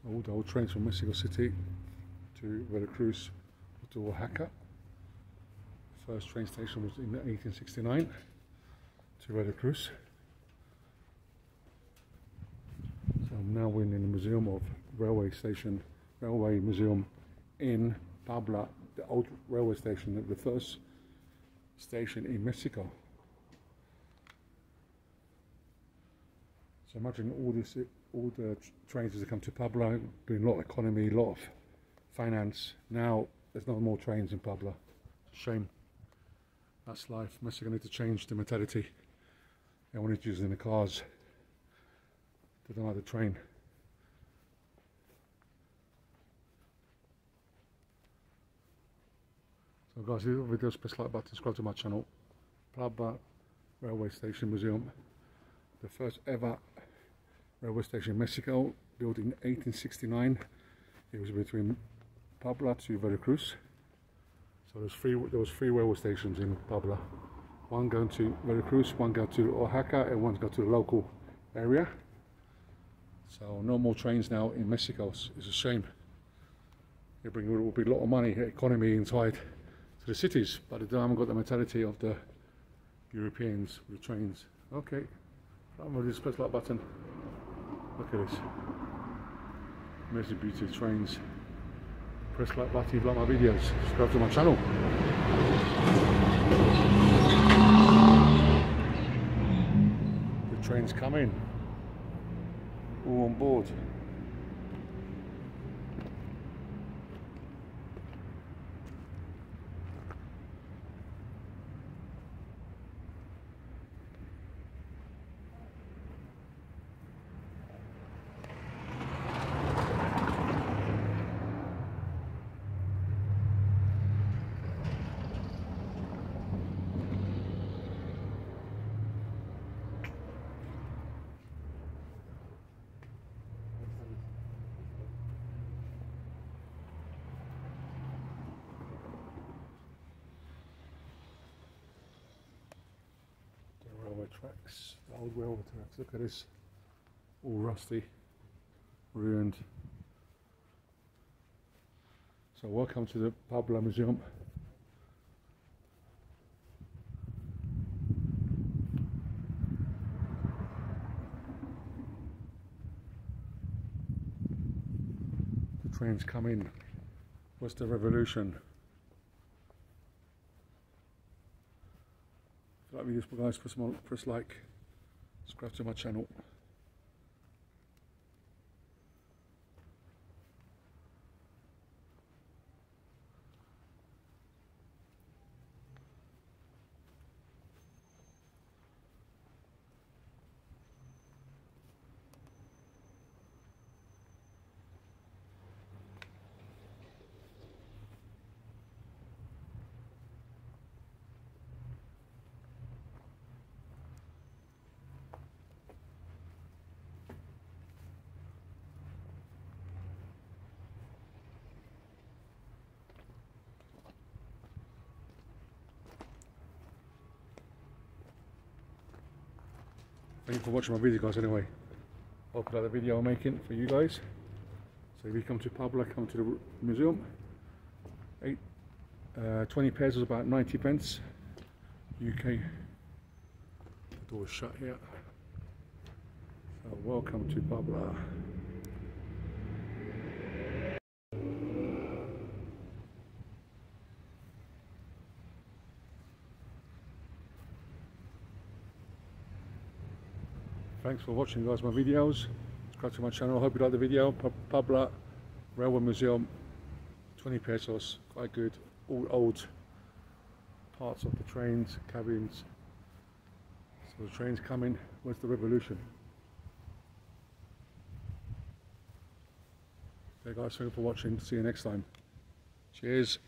all the old trains from Mexico City to Veracruz to Oaxaca. The first train station was in 1869 to Veracruz. So now we're in the Museum of Railway Museum in Puebla, the old railway station, the first station in Mexico. So imagine all the trains that come to Puebla, doing a lot of economy, a lot of finance. Now there's no more trains in Puebla. It's a shame. That's life. Mexico need to change the mentality. They want to use in the cars. They don't like the train. So guys, if you like videos, press like button, subscribe to my channel. Puebla Railway Station Museum, the first ever railway station in Mexico, built in 1869. It was between Puebla to Veracruz. So there was three railway stations in Puebla. One going to Veracruz, one going to Oaxaca, and one going to the local area. So no more trains now in Mexico. It's a shame. It will be a lot of money, economy inside to the cities, but they haven't got the mentality of the Europeans with the trains. Okay, I'm going to just press that button. Look at this. Amazing beauty of trains. Press like button if you like my videos. Subscribe to my channel. The trains come in. All on board. Tracks, the old railway tracks. Look at this, all rusty, ruined. So welcome to the Puebla Museum. The trains come in. What's the revolution? If you like videos, guys, press like, subscribe to my channel. Thank you for watching my video, guys. Anyway, hope you like the video I'm making for you guys. So if you come to Puebla, come to the museum. 20 pairs is about 90 pence UK. The door's shut here. So welcome to Puebla. Thanks for watching, guys, my videos. Subscribe to my channel. I hope you like the video. Puebla Railway Museum, 20 pesos, quite good. All old parts of the trains, cabins. So the trains coming. Where's the revolution? Okay, guys, thank you for watching. See you next time. Cheers.